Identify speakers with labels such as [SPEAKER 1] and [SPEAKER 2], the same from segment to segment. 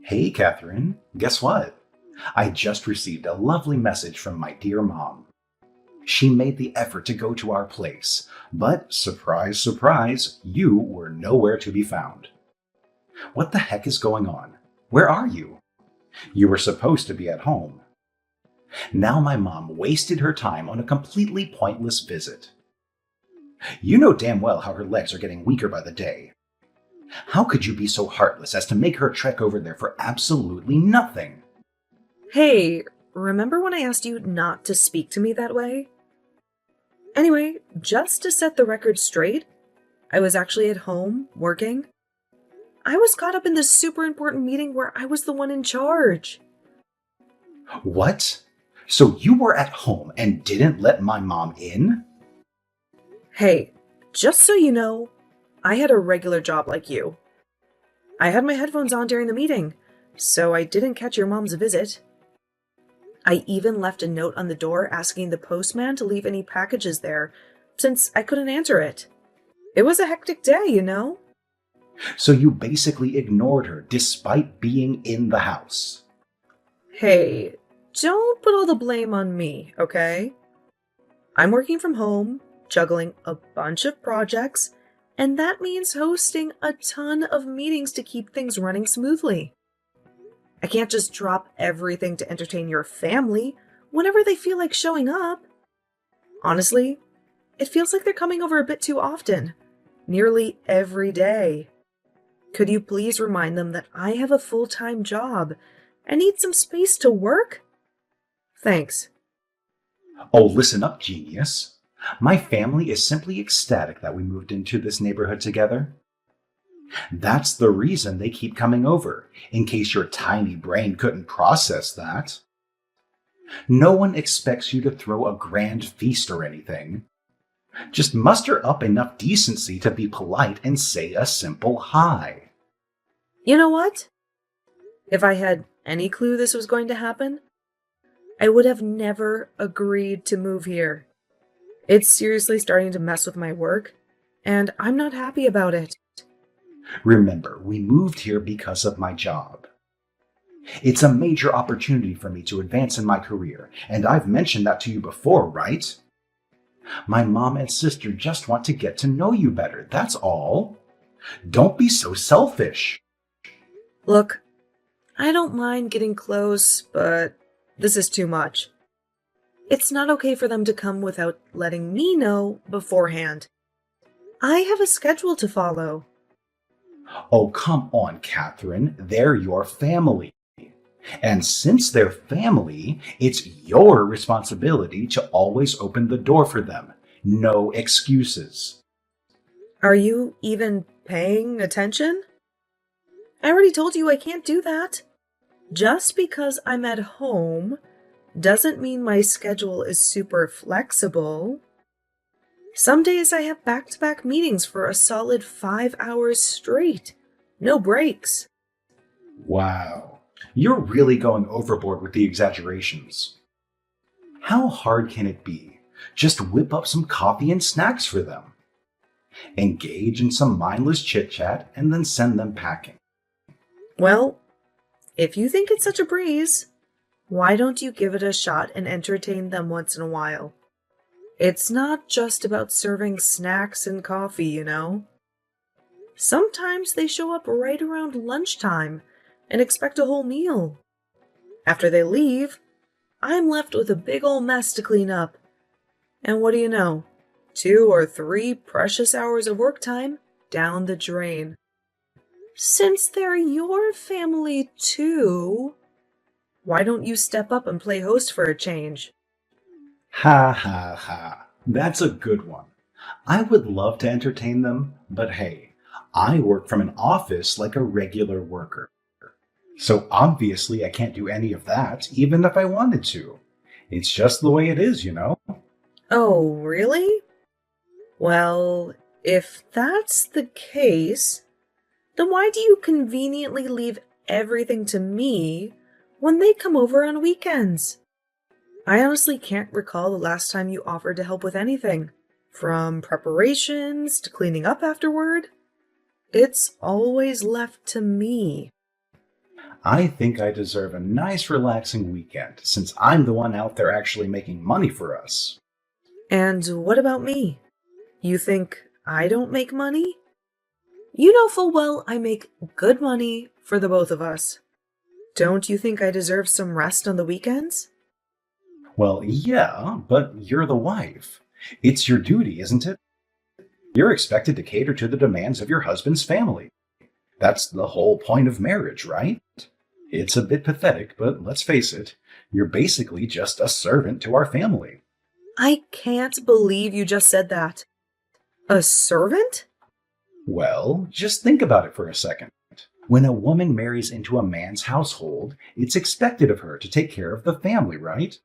[SPEAKER 1] Hey, Catherine. Guess what? I just received a lovely message from my dear mom. She made the effort to go to our place, but surprise, surprise, you were nowhere to be found. What the heck is going on? Where are you? You were supposed to be at home. Now my mom wasted her time on a completely pointless visit. You know damn well how her legs are getting weaker by the day. How could you be so heartless as to make her trek over there for absolutely nothing?
[SPEAKER 2] Hey, remember when I asked you not to speak to me that way? Anyway, just to set the record straight, I was actually at home, working. I was caught up in this super important meeting where I was the one in charge.
[SPEAKER 1] What? So you were at home and didn't let my mom in?
[SPEAKER 2] Hey, just so you know, I had a regular job like you. I had my headphones on during the meeting, so I didn't catch your mom's visit. I even left a note on the door asking the postman to leave any packages there, since I couldn't answer it. It was a hectic day, you know?
[SPEAKER 1] So you basically ignored her despite being in the house.
[SPEAKER 2] Hey, don't put all the blame on me, okay? I'm working from home, juggling a bunch of projects, and that means hosting a ton of meetings to keep things running smoothly. I can't just drop everything to entertain your family whenever they feel like showing up. Honestly, it feels like they're coming over a bit too often, nearly every day. Could you please remind them that I have a full-time job and need some space to work? Thanks.
[SPEAKER 1] Oh, listen up, genius. My family is simply ecstatic that we moved into this neighborhood together. That's the reason they keep coming over, in case your tiny brain couldn't process that. No one expects you to throw a grand feast or anything. Just muster up enough decency to be polite and say a simple hi.
[SPEAKER 2] You know what? If I had any clue this was going to happen, I would have never agreed to move here. It's seriously starting to mess with my work, and I'm not happy about it.
[SPEAKER 1] Remember, we moved here because of my job. It's a major opportunity for me to advance in my career, and I've mentioned that to you before, right? My mom and sister just want to get to know you better, that's all. Don't be so selfish.
[SPEAKER 2] Look, I don't mind getting close, but this is too much. It's not okay for them to come without letting me know beforehand. I have a schedule to follow.
[SPEAKER 1] Oh, come on, Catherine. They're your family. And since they're family, it's your responsibility to always open the door for them. No excuses.
[SPEAKER 2] Are you even paying attention? I already told you I can't do that. Just because I'm at home doesn't mean my schedule is super flexible. Some days I have back-to-back meetings for a solid 5 hours straight. No breaks.
[SPEAKER 1] Wow. You're really going overboard with the exaggerations. How hard can it be? Just whip up some coffee and snacks for them. Engage in some mindless chit chat and then send them packing.
[SPEAKER 2] Well, if you think it's such a breeze, why don't you give it a shot and entertain them once in a while? It's not just about serving snacks and coffee, you know? Sometimes they show up right around lunchtime and expect a whole meal. After they leave, I'm left with a big ol' mess to clean up. And what do you know? 2 or 3 precious hours of work time down the drain. Since they're your family too, why don't you step up and play host for a change?
[SPEAKER 1] Ha ha ha. That's a good one. I would love to entertain them, but hey, I work from an office like a regular worker. So obviously I can't do any of that, even if I wanted to. It's just the way it is, you know?
[SPEAKER 2] Oh, really? Well, if that's the case, then why do you conveniently leave everything to me when they come over on weekends? I honestly can't recall the last time you offered to help with anything, from preparations to cleaning up afterward. It's always left to me.
[SPEAKER 1] I think I deserve a nice relaxing weekend since I'm the one out there actually making money for us.
[SPEAKER 2] And what about me? You think I don't make money? You know full well I make good money for the both of us. Don't you think I deserve some rest on the weekends?
[SPEAKER 1] Well, yeah, but you're the wife. It's your duty, isn't it? You're expected to cater to the demands of your husband's family. That's the whole point of marriage, right? It's a bit pathetic, but let's face it, you're basically just a servant to our family.
[SPEAKER 2] I can't believe you just said that. A servant?
[SPEAKER 1] Well, just think about it for a second. When a woman marries into a man's household, it's expected of her to take care of the family, right?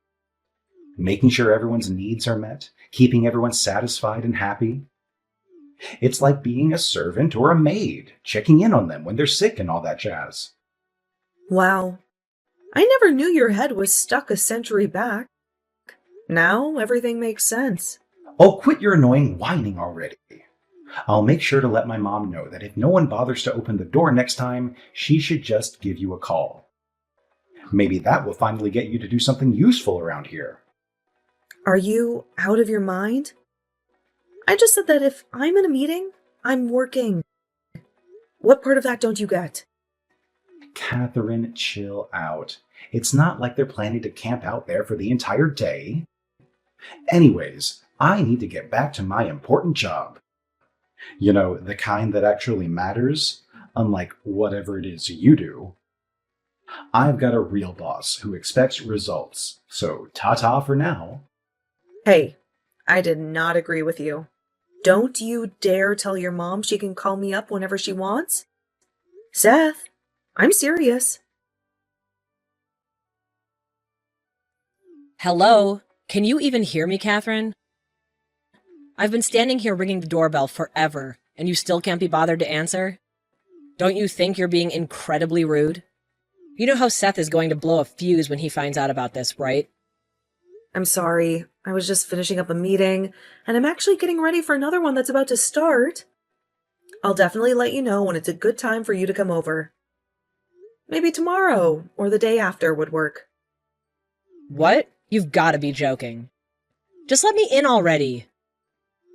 [SPEAKER 1] Making sure everyone's needs are met, keeping everyone satisfied and happy. It's like being a servant or a maid, checking in on them when they're sick and all that jazz.
[SPEAKER 2] Wow. I never knew your head was stuck a century back. Now everything makes sense.
[SPEAKER 1] Oh, quit your annoying whining already. I'll make sure to let my mom know that if no one bothers to open the door next time, she should just give you a call. Maybe that will finally get you to do something useful around here.
[SPEAKER 2] Are you out of your mind? I just said that if I'm in a meeting, I'm working. What part of that don't you get?
[SPEAKER 1] Catherine, chill out. It's not like they're planning to camp out there for the entire day. Anyways, I need to get back to my important job. You know, the kind that actually matters, unlike whatever it is you do. I've got a real boss who expects results, so ta-ta for now.
[SPEAKER 2] Hey, I did not agree with you. Don't you dare tell your mom she can call me up whenever she wants. Seth, I'm serious.
[SPEAKER 3] Hello? Can you even hear me, Catherine? I've been standing here ringing the doorbell forever, and you still can't be bothered to answer? Don't you think you're being incredibly rude? You know how Seth is going to blow a fuse when he finds out about this, right?
[SPEAKER 2] I'm sorry. I was just finishing up a meeting, and I'm actually getting ready for another one that's about to start. I'll definitely let you know when it's a good time for you to come over. Maybe tomorrow or the day after would work.
[SPEAKER 3] What? You've got to be joking. Just let me in already.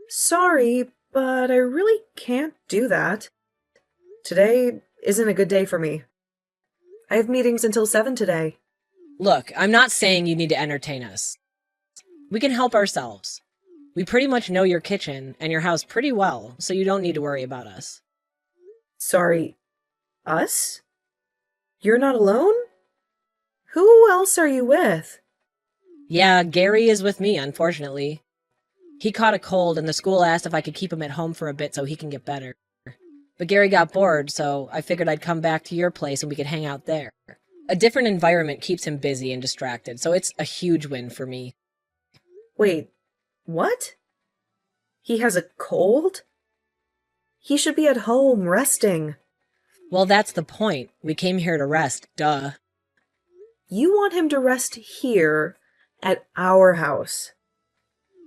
[SPEAKER 2] Sorry, but I really can't do that. Today isn't a good day for me. I have meetings until 7 today.
[SPEAKER 3] Look, I'm not saying you need to entertain us. We can help ourselves. We pretty much know your kitchen and your house pretty well, so you don't need to worry about us.
[SPEAKER 2] Sorry, us? You're not alone? Who else are you with?
[SPEAKER 3] Yeah, Gary is with me, unfortunately. He caught a cold and the school asked if I could keep him at home for a bit so he can get better. But Gary got bored, so I figured I'd come back to your place and we could hang out there. A different environment keeps him busy and distracted, so it's a huge win for me.
[SPEAKER 2] Wait, what? He has a cold? He should be at home, resting.
[SPEAKER 3] Well, that's the point. We came here to rest, duh.
[SPEAKER 2] You want him to rest here, at our house.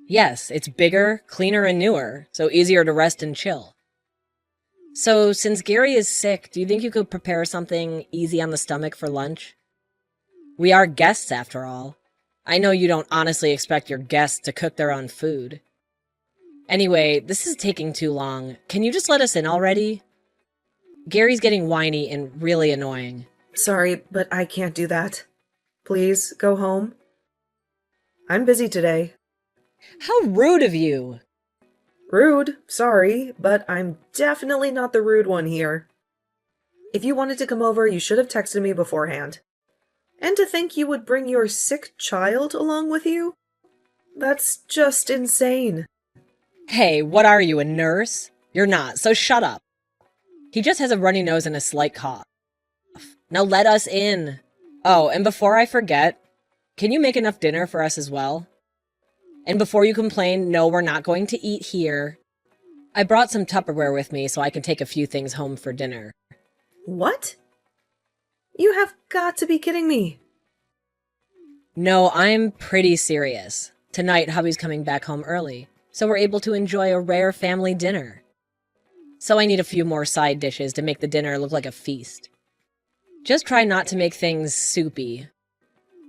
[SPEAKER 3] Yes, it's bigger, cleaner, and newer, so easier to rest and chill. So, since Gary is sick, do you think you could prepare something easy on the stomach for lunch? We are guests, after all. I know you don't honestly expect your guests to cook their own food. Anyway, this is taking too long. Can you just let us in already? Gary's getting whiny and really annoying.
[SPEAKER 2] Sorry, but I can't do that. Please, go home. I'm busy today.
[SPEAKER 3] How rude of you!
[SPEAKER 2] Rude, sorry, but I'm definitely not the rude one here. If you wanted to come over, you should have texted me beforehand. And to think you would bring your sick child along with you? That's just insane.
[SPEAKER 3] Hey, what are you, a nurse? You're not, so shut up. He just has a runny nose and a slight cough. Now let us in. Oh, and before I forget, can you make enough dinner for us as well? And before you complain, no, we're not going to eat here. I brought some Tupperware with me so I can take a few things home for dinner.
[SPEAKER 2] What? You have got to be kidding me.
[SPEAKER 3] No, I'm pretty serious. Tonight, hubby's coming back home early, so we're able to enjoy a rare family dinner. So I need a few more side dishes to make the dinner look like a feast. Just try not to make things soupy.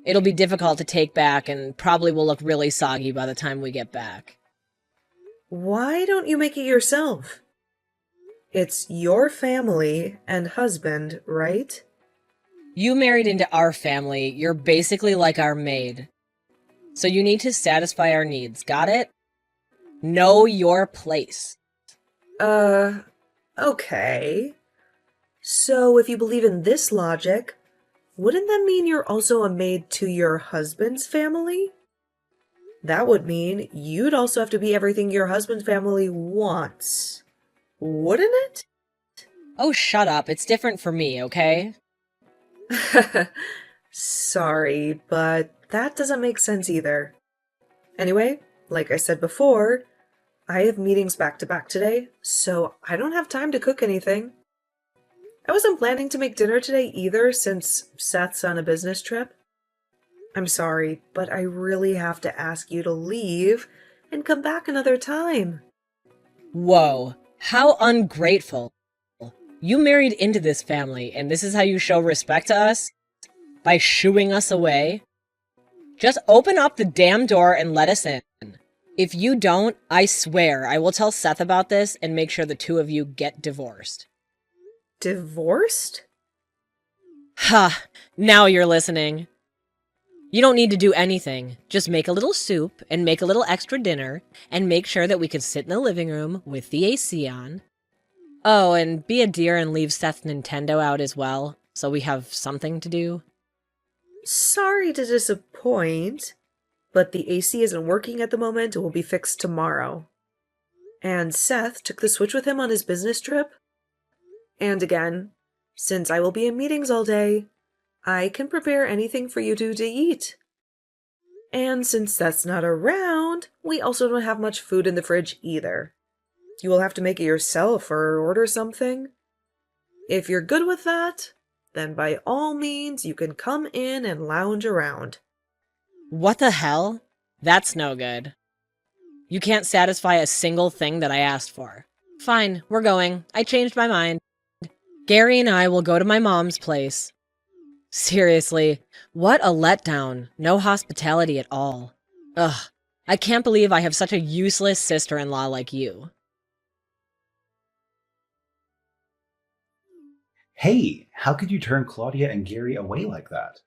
[SPEAKER 3] It'll be difficult to take back and probably will look really soggy by the time we get back.
[SPEAKER 2] Why don't you make it yourself? It's your family and husband, right?
[SPEAKER 3] You married into our family. You're basically like our maid. So you need to satisfy our needs. Got it? Know your place.
[SPEAKER 2] Okay. So if you believe in this logic, wouldn't that mean you're also a maid to your husband's family? That would mean you'd also have to be everything your husband's family wants. Wouldn't it?
[SPEAKER 3] Oh, shut up. It's different for me, okay?
[SPEAKER 2] Sorry, but that doesn't make sense either. Anyway, like I said before, I have meetings back to back today, so I don't have time to cook anything. I wasn't planning to make dinner today either since Seth's on a business trip. I'm sorry, but I really have to ask you to leave and come back another time.
[SPEAKER 3] Whoa. How ungrateful. You married into this family, and this is how you show respect to us? By shooing us away? Just open up the damn door and let us in. If you don't, I swear I will tell Seth about this and make sure the two of you get divorced.
[SPEAKER 2] Divorced?
[SPEAKER 3] Ha! Now you're listening. You don't need to do anything. Just make a little soup and make a little extra dinner and make sure that we can sit in the living room with the AC on. Oh, and be a dear and leave Seth's Nintendo out as well, so we have something to do.
[SPEAKER 2] Sorry to disappoint, but the AC isn't working at the moment and will be fixed tomorrow. And Seth took the Switch with him on his business trip. And again, since I will be in meetings all day, I can prepare anything for you two to eat. And since Seth's not around, we also don't have much food in the fridge either. You will have to make it yourself or order something. If you're good with that, then by all means you can come in and lounge around.
[SPEAKER 3] What the hell? That's no good. You can't satisfy a single thing that I asked for. Fine, we're going. I changed my mind. Gary and I will go to my mom's place. Seriously, what a letdown. No hospitality at all. Ugh, I can't believe I have such a useless sister-in-law like you.
[SPEAKER 1] Hey, how could you turn Claudia and Gary away like that?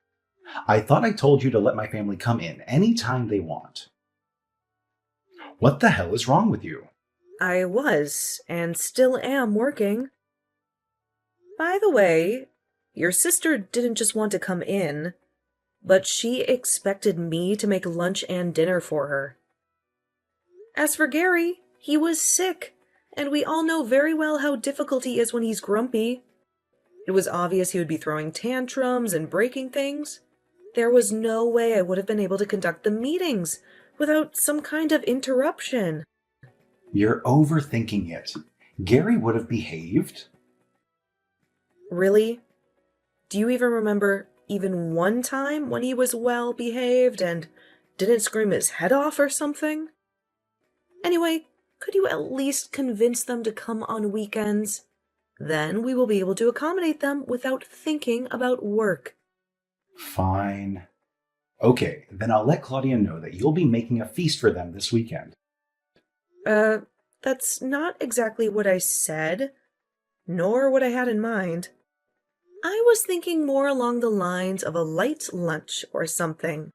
[SPEAKER 1] I thought I told you to let my family come in anytime they want. What the hell is wrong with you?
[SPEAKER 2] I was, and still am, working. By the way, your sister didn't just want to come in, but she expected me to make lunch and dinner for her. As for Gary, he was sick, and we all know very well how difficult he is when he's grumpy. It was obvious he would be throwing tantrums and breaking things. There was no way I would have been able to conduct the meetings without some kind of interruption.
[SPEAKER 1] You're overthinking it. Gary would have behaved.
[SPEAKER 2] Really? Do you even remember even one time when he was well behaved and didn't scream his head off or something? Anyway, could you at least convince them to come on weekends? Then we will be able to accommodate them without thinking about work.
[SPEAKER 1] Fine. Okay, then I'll let Claudia know that you'll be making a feast for them this weekend.
[SPEAKER 2] That's not exactly what I said, nor what I had in mind. I was thinking more along the lines of a light lunch or something.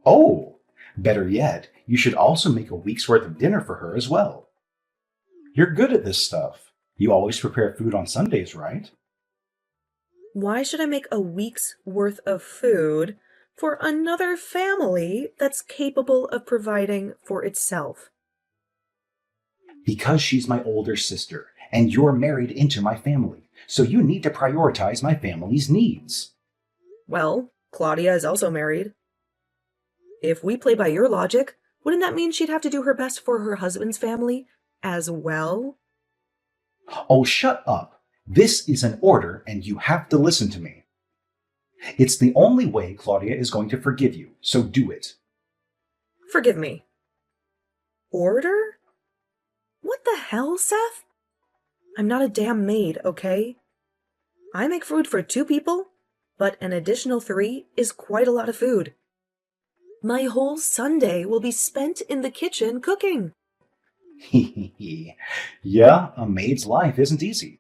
[SPEAKER 1] Oh, better yet, you should also make a week's worth of dinner for her as well. You're good at this stuff. You always prepare food on Sundays, right?
[SPEAKER 2] Why should I make a week's worth of food for another family that's capable of providing for itself?
[SPEAKER 1] Because she's my older sister, and you're married into my family, so you need to prioritize my family's needs.
[SPEAKER 2] Well, Claudia is also married. If we play by your logic, wouldn't that mean she'd have to do her best for her husband's family as well?
[SPEAKER 1] Oh, shut up. This is an order, and you have to listen to me. It's the only way Claudia is going to forgive you, so do it.
[SPEAKER 2] Forgive me. Order? What the hell, Seth? I'm not a damn maid, okay? I make food for 2 people, but an additional 3 is quite a lot of food. My whole Sunday will be spent in the kitchen cooking.
[SPEAKER 1] Yeah, a maid's life isn't easy.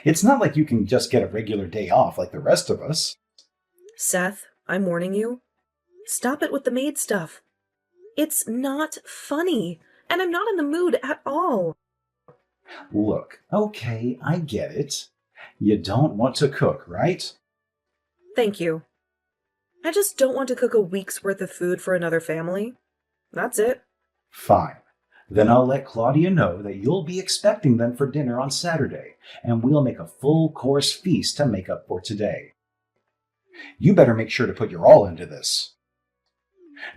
[SPEAKER 1] It's not like you can just get a regular day off like the rest of us.
[SPEAKER 2] Seth, I'm warning you. Stop it with the maid stuff. It's not funny, and I'm not in the mood at all.
[SPEAKER 1] Look, okay, I get it. You don't want to cook, right?
[SPEAKER 2] Thank you. I just don't want to cook a week's worth of food for another family. That's it.
[SPEAKER 1] Fine. Then I'll let Claudia know that you'll be expecting them for dinner on Saturday, and we'll make a full course feast to make up for today. You better make sure to put your all into this.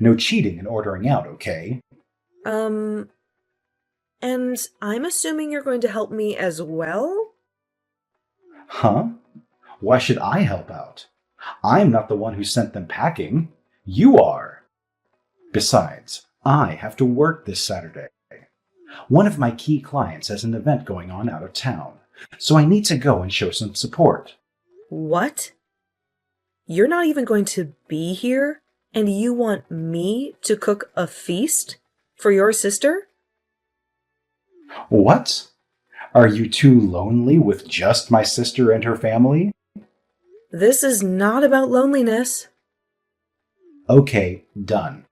[SPEAKER 1] No cheating and ordering out, okay?
[SPEAKER 2] And I'm assuming you're going to help me as well?
[SPEAKER 1] Huh? Why should I help out? I'm not the one who sent them packing. You are. Besides, I have to work this Saturday. One of my key clients has an event going on out of town, so I need to go and show some support.
[SPEAKER 2] What? You're not even going to be here, and you want me to cook a feast for your sister?
[SPEAKER 1] What? Are you too lonely with just my sister and her family?
[SPEAKER 2] This is not about loneliness.
[SPEAKER 1] Okay, done.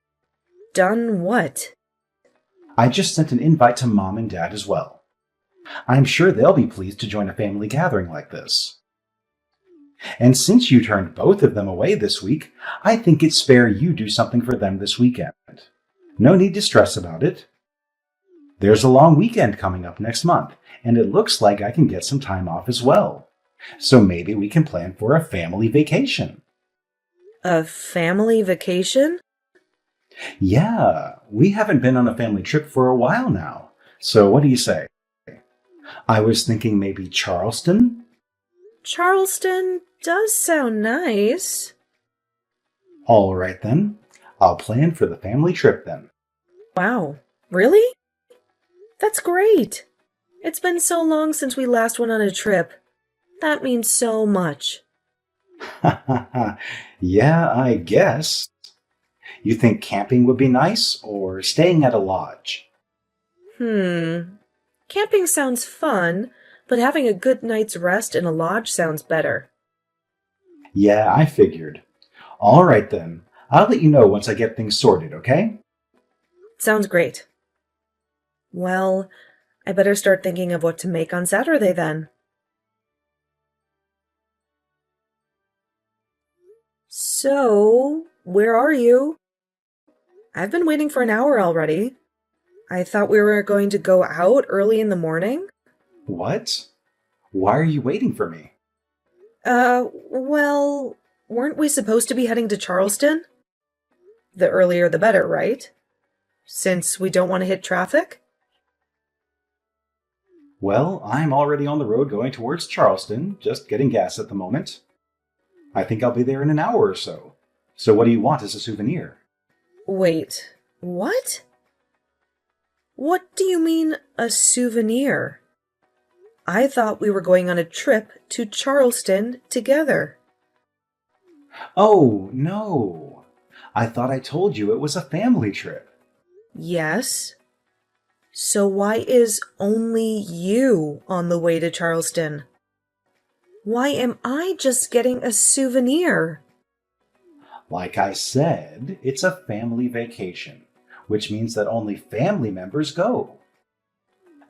[SPEAKER 2] Done what?
[SPEAKER 1] I just sent an invite to Mom and Dad as well. I'm sure they'll be pleased to join a family gathering like this. And since you turned both of them away this week, I think it's fair you do something for them this weekend. No need to stress about it. There's a long weekend coming up next month, and it looks like I can get some time off as well. So maybe we can plan for a family vacation.
[SPEAKER 2] A family vacation?
[SPEAKER 1] Yeah, we haven't been on a family trip for a while now. So what do you say? I was thinking maybe Charleston?
[SPEAKER 2] Charleston does sound nice.
[SPEAKER 1] All right then. I'll plan for the family trip then.
[SPEAKER 2] Wow, really? That's great. It's been so long since we last went on a trip. That means so much.
[SPEAKER 1] Yeah, I guess. You think camping would be nice or staying at a lodge?
[SPEAKER 2] Camping sounds fun, but having a good night's rest in a lodge sounds better.
[SPEAKER 1] Yeah, I figured. All right then. I'll let you know once I get things sorted, okay?
[SPEAKER 2] Sounds great. Well, I better start thinking of what to make on Saturday then. So, where are you? I've been waiting for an hour already. I thought we were going to go out early in the morning.
[SPEAKER 1] What? Why are you waiting for me?
[SPEAKER 2] Well, weren't we supposed to be heading to Charleston? The earlier the better, right? Since we don't want to hit traffic?
[SPEAKER 1] Well, I'm already on the road going towards Charleston, just getting gas at the moment. I think I'll be there in an hour or so. So what do you want as a souvenir?
[SPEAKER 2] Wait, what? What do you mean, a souvenir? I thought we were going on a trip to Charleston together.
[SPEAKER 1] Oh, no. I thought I told you it was a family trip.
[SPEAKER 2] Yes. So why is only you on the way to Charleston? Why am I just getting a souvenir?
[SPEAKER 1] Like I said, it's a family vacation, which means that only family members go.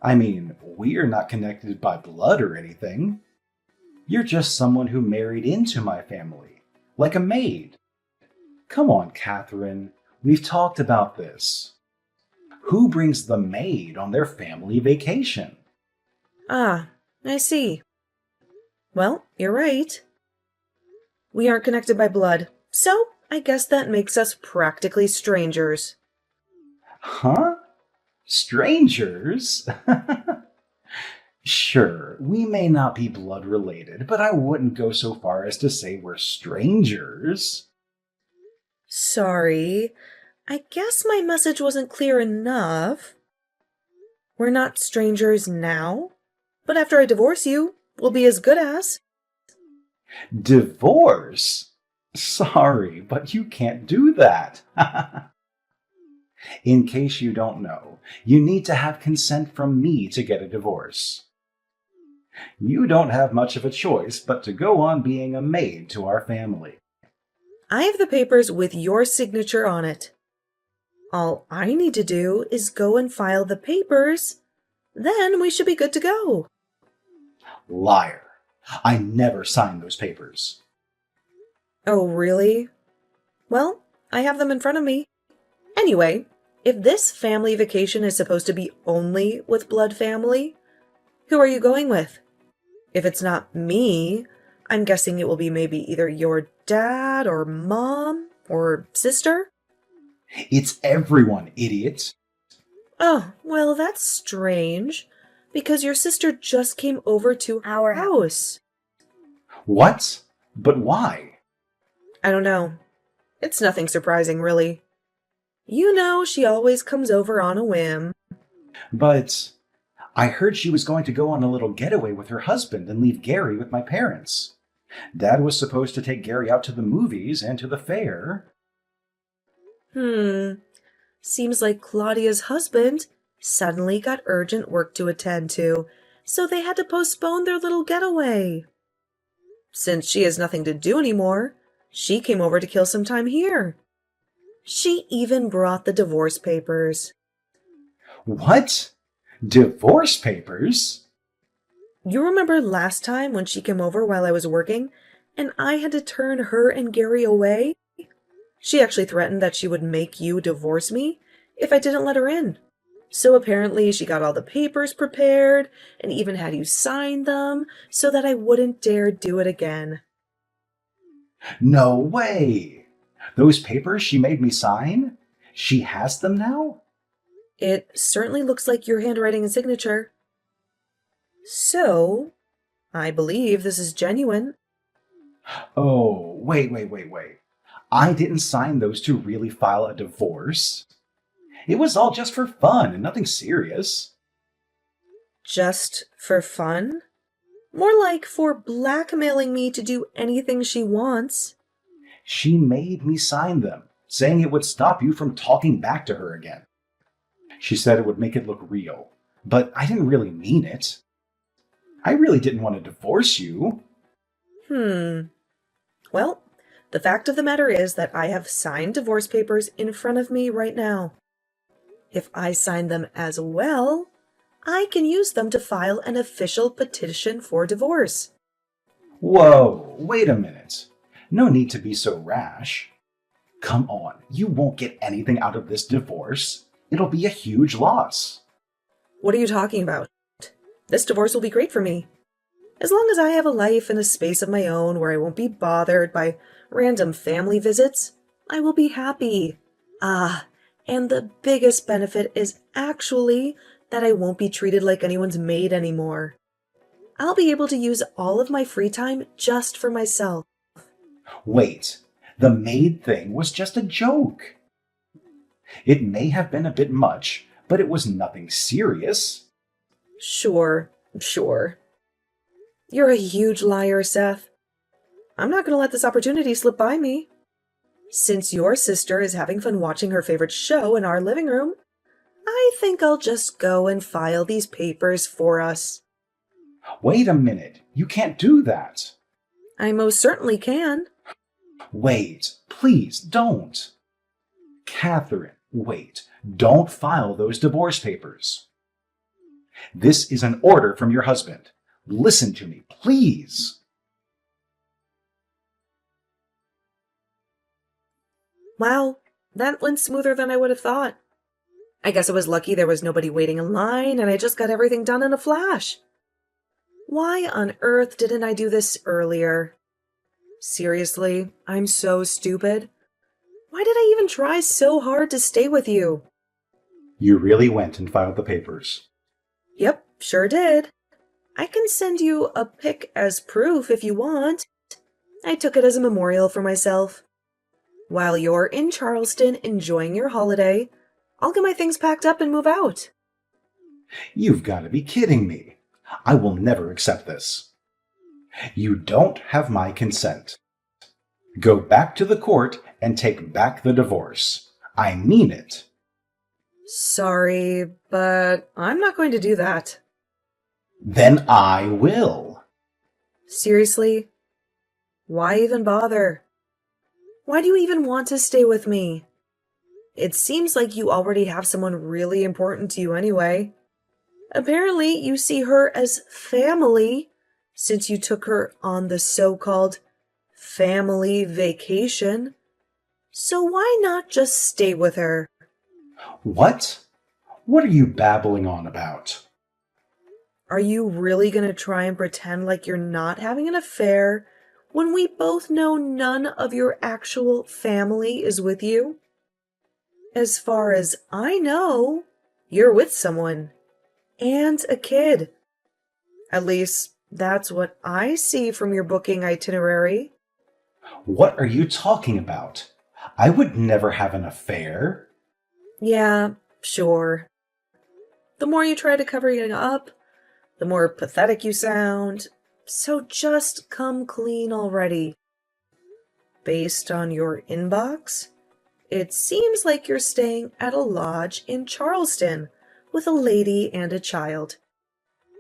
[SPEAKER 1] I mean, we're not connected by blood or anything. You're just someone who married into my family, like a maid. Come on, Catherine, we've talked about this. Who brings the maid on their family vacation?
[SPEAKER 2] Ah, I see. Well, you're right. We aren't connected by blood, so I guess that makes us practically strangers.
[SPEAKER 1] Huh? Strangers? Sure, we may not be blood related, but I wouldn't go so far as to say we're strangers.
[SPEAKER 2] Sorry, I guess my message wasn't clear enough. We're not strangers now, but after I divorce you, we'll be as good as.
[SPEAKER 1] Divorce? Sorry, but you can't do that. In case you don't know, you need to have consent from me to get a divorce. You don't have much of a choice but to go on being a maid to our family.
[SPEAKER 2] I have the papers with your signature on it. All I need to do is go and file the papers. Then we should be good to go.
[SPEAKER 1] Liar. I never signed those papers.
[SPEAKER 2] Oh, really? Well, I have them in front of me. Anyway, if this family vacation is supposed to be only with blood family, who are you going with? If it's not me, I'm guessing it will be maybe either your dad or mom or sister.
[SPEAKER 1] It's everyone, idiot.
[SPEAKER 2] Oh, well, that's strange, because your sister just came over to our house.
[SPEAKER 1] What? But why?
[SPEAKER 2] I don't know. It's nothing surprising, really. You know, she always comes over on a whim.
[SPEAKER 1] But I heard she was going to go on a little getaway with her husband and leave Gary with my parents. Dad was supposed to take Gary out to the movies and to the fair.
[SPEAKER 2] Seems like Claudia's husband suddenly got urgent work to attend to, so they had to postpone their little getaway. Since she has nothing to do anymore, she came over to kill some time here. She even brought the divorce papers.
[SPEAKER 1] What? Divorce papers?
[SPEAKER 2] You remember last time when she came over while I was working, and I had to turn her and Gary away? She actually threatened that she would make you divorce me if I didn't let her in. So apparently she got all the papers prepared and even had you sign them so that I wouldn't dare do it again.
[SPEAKER 1] No way! Those papers she made me sign? She has them now?
[SPEAKER 2] It certainly looks like your handwriting and signature. So, I believe this is genuine.
[SPEAKER 1] Oh, wait. I didn't sign those to really file a divorce. It was all just for fun and nothing serious.
[SPEAKER 2] Just for fun? More like for blackmailing me to do anything she wants.
[SPEAKER 1] She made me sign them, saying it would stop you from talking back to her again. She said it would make it look real, but I didn't really mean it. I really didn't want to divorce you.
[SPEAKER 2] Well, the fact of the matter is that I have signed divorce papers in front of me right now. If I sign them as well, I can use them to file an official petition for divorce.
[SPEAKER 1] Whoa, wait a minute. No need to be so rash. Come on, you won't get anything out of this divorce. It'll be a huge loss.
[SPEAKER 2] What are you talking about? This divorce will be great for me. As long as I have a life and a space of my own where I won't be bothered by random family visits, I will be happy. And the biggest benefit is actually that I won't be treated like anyone's maid anymore. I'll be able to use all of my free time just for myself.
[SPEAKER 1] Wait, the maid thing was just a joke. It may have been a bit much, but it was nothing serious.
[SPEAKER 2] Sure. You're a huge liar, Seth. I'm not going to let this opportunity slip by me. Since your sister is having fun watching her favorite show in our living room, I think I'll just go and file these papers for us.
[SPEAKER 1] Wait a minute, you can't do that.
[SPEAKER 2] I most certainly can.
[SPEAKER 1] Wait, please don't. Catherine, wait, don't file those divorce papers. This is an order from your husband. Listen to me, please.
[SPEAKER 2] Wow, that went smoother than I would have thought. I guess I was lucky there was nobody waiting in line and I just got everything done in a flash. Why on earth didn't I do this earlier? Seriously, I'm so stupid. Why did I even try so hard to stay with you?
[SPEAKER 1] You really went and filed the papers.
[SPEAKER 2] Yep, sure did. I can send you a pic as proof if you want. I took it as a memorial for myself. While you're in Charleston enjoying your holiday, I'll get my things packed up and move out.
[SPEAKER 1] You've got to be kidding me. I will never accept this. You don't have my consent. Go back to the court and take back the divorce. I mean it.
[SPEAKER 2] Sorry, but I'm not going to do that.
[SPEAKER 1] Then I will.
[SPEAKER 2] Seriously? Why even bother? Why do you even want to stay with me? It seems like you already have someone really important to you anyway. Apparently, you see her as family, since you took her on the so-called family vacation. So why not just stay with her?
[SPEAKER 1] What? What are you babbling on about?
[SPEAKER 2] Are you really going to try and pretend like you're not having an affair when we both know none of your actual family is with you? As far as I know, you're with someone. And a kid. At least, that's what I see from your booking itinerary.
[SPEAKER 1] What are you talking about? I would never have an affair.
[SPEAKER 2] Yeah, sure. The more you try to cover it up, the more pathetic you sound. So just come clean already. Based on your inbox, it seems like you're staying at a lodge in Charleston with a lady and a child.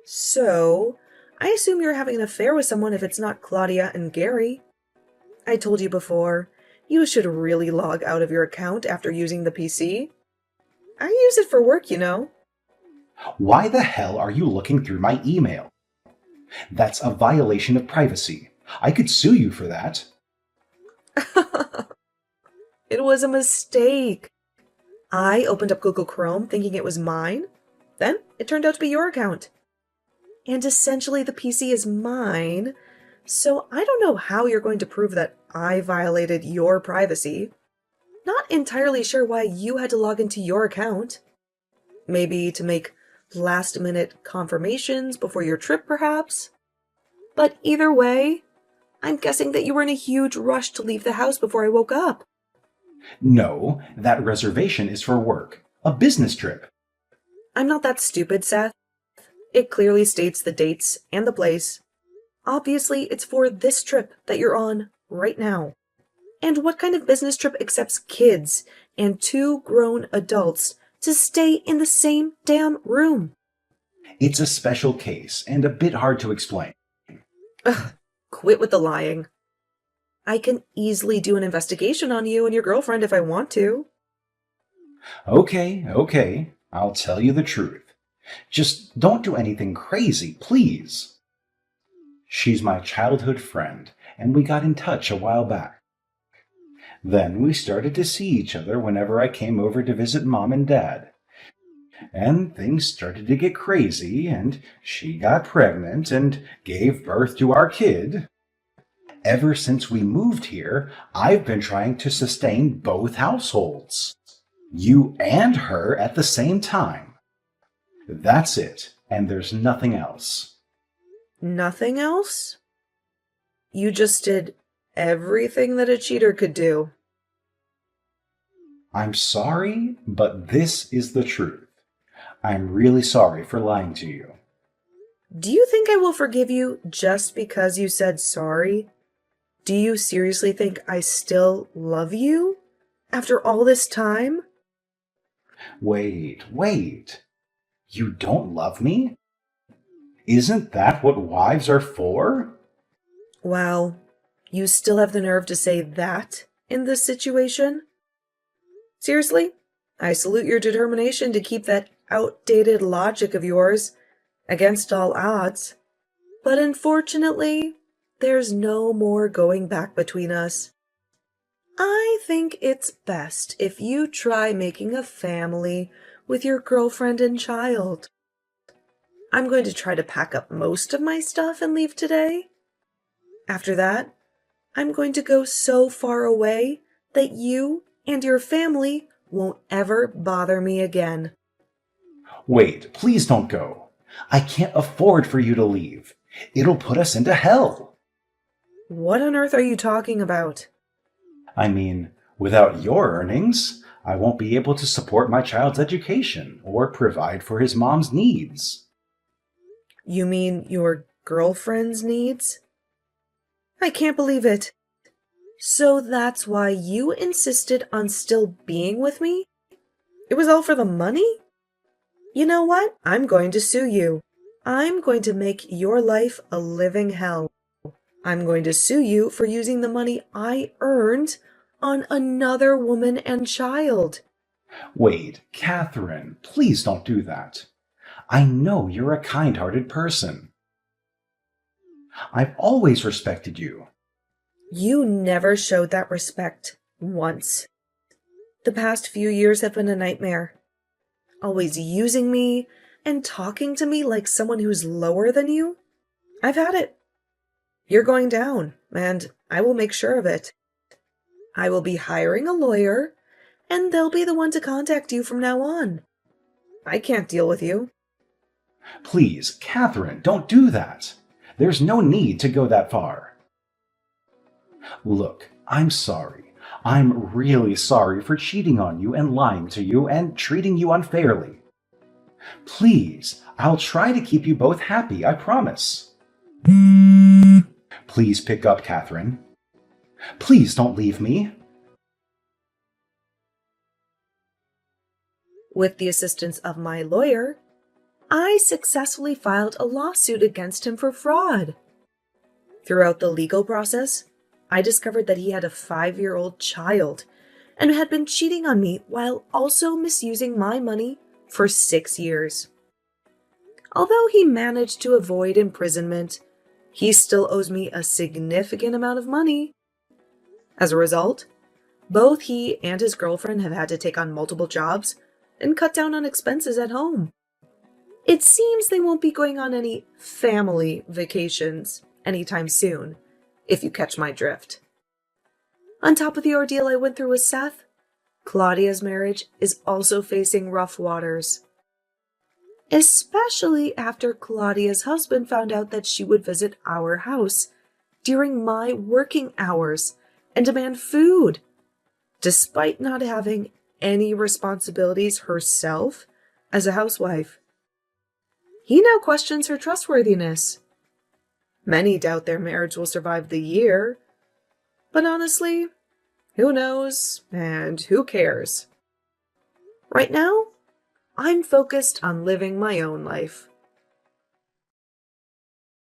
[SPEAKER 2] So, I assume you're having an affair with someone if it's not Claudia and Gary. I told you before, you should really log out of your account after using the PC. I use it for work, you know.
[SPEAKER 1] Why the hell are you looking through my email? That's a violation of privacy. I could sue you for that.
[SPEAKER 2] It was a mistake. I opened up Google Chrome thinking it was mine. Then it turned out to be your account. And essentially the PC is mine, so I don't know how you're going to prove that I violated your privacy. Not entirely sure why you had to log into your account. Maybe to make last-minute confirmations before your trip, perhaps? But either way, I'm guessing that you were in a huge rush to leave the house before I woke up.
[SPEAKER 1] No, that reservation is for work. A business trip.
[SPEAKER 2] I'm not that stupid, Seth. It clearly states the dates and the place. Obviously, it's for this trip that you're on right now. And what kind of business trip accepts kids and two grown adults to stay in the same damn room?
[SPEAKER 1] It's a special case and a bit hard to explain.
[SPEAKER 2] Ugh, quit with the lying. I can easily do an investigation on you and your girlfriend if I want to.
[SPEAKER 1] Okay, I'll tell you the truth. Just don't do anything crazy, please. She's my childhood friend, and we got in touch a while back. Then we started to see each other whenever I came over to visit Mom and Dad. And things started to get crazy, and she got pregnant and gave birth to our kid. Ever since we moved here, I've been trying to sustain both households. You and her at the same time. That's it, and there's nothing else.
[SPEAKER 2] Nothing else? You just did everything that a cheater could do.
[SPEAKER 1] I'm sorry, but this is the truth. I'm really sorry for lying to you.
[SPEAKER 2] Do you think I will forgive you just because you said sorry? Do you seriously think I still love you? After all this time?
[SPEAKER 1] Wait. You don't love me? Isn't that what wives are for?
[SPEAKER 2] Wow, you still have the nerve to say that in this situation? Seriously, I salute your determination to keep that outdated logic of yours against all odds. But unfortunately, there's no more going back between us. I think it's best if you try making a family with your girlfriend and child. I'm going to try to pack up most of my stuff and leave today. After that, I'm going to go so far away that you and your family won't ever bother me again.
[SPEAKER 1] Wait, please don't go. I can't afford for you to leave. It'll put us into hell.
[SPEAKER 2] What on earth are you talking about?
[SPEAKER 1] I mean, without your earnings, I won't be able to support my child's education or provide for his mom's needs.
[SPEAKER 2] You mean your girlfriend's needs? I can't believe it. So that's why you insisted on still being with me? It was all for the money? You know what? I'm going to sue you. I'm going to make your life a living hell. I'm going to sue you for using the money I earned on another woman and child.
[SPEAKER 1] Wait, Catherine, please don't do that. I know you're a kind-hearted person. I've always respected you.
[SPEAKER 2] You never showed that respect once. The past few years have been a nightmare. Always using me and talking to me like someone who's lower than you. I've had it. You're going down, and I will make sure of it. I will be hiring a lawyer, and they'll be the one to contact you from now on. I can't deal with you.
[SPEAKER 1] Please, Catherine, don't do that. There's no need to go that far. Look, I'm sorry. I'm really sorry for cheating on you and lying to you and treating you unfairly. Please, I'll try to keep you both happy, I promise. Please pick up, Catherine. Please don't leave me.
[SPEAKER 2] With the assistance of my lawyer, I successfully filed a lawsuit against him for fraud. Throughout the legal process, I discovered that he had a 5-year-old child and had been cheating on me while also misusing my money for 6 years. Although he managed to avoid imprisonment, he still owes me a significant amount of money. As a result, both he and his girlfriend have had to take on multiple jobs and cut down on expenses at home. It seems they won't be going on any family vacations anytime soon, if you catch my drift. On top of the ordeal I went through with Seth, Claudia's marriage is also facing rough waters. Especially after Claudia's husband found out that she would visit our house during my working hours and demand food, despite not having any responsibilities herself as a housewife. He now questions her trustworthiness. Many doubt their marriage will survive the year, but honestly, who knows and who cares? Right now, I'm focused on living my own life.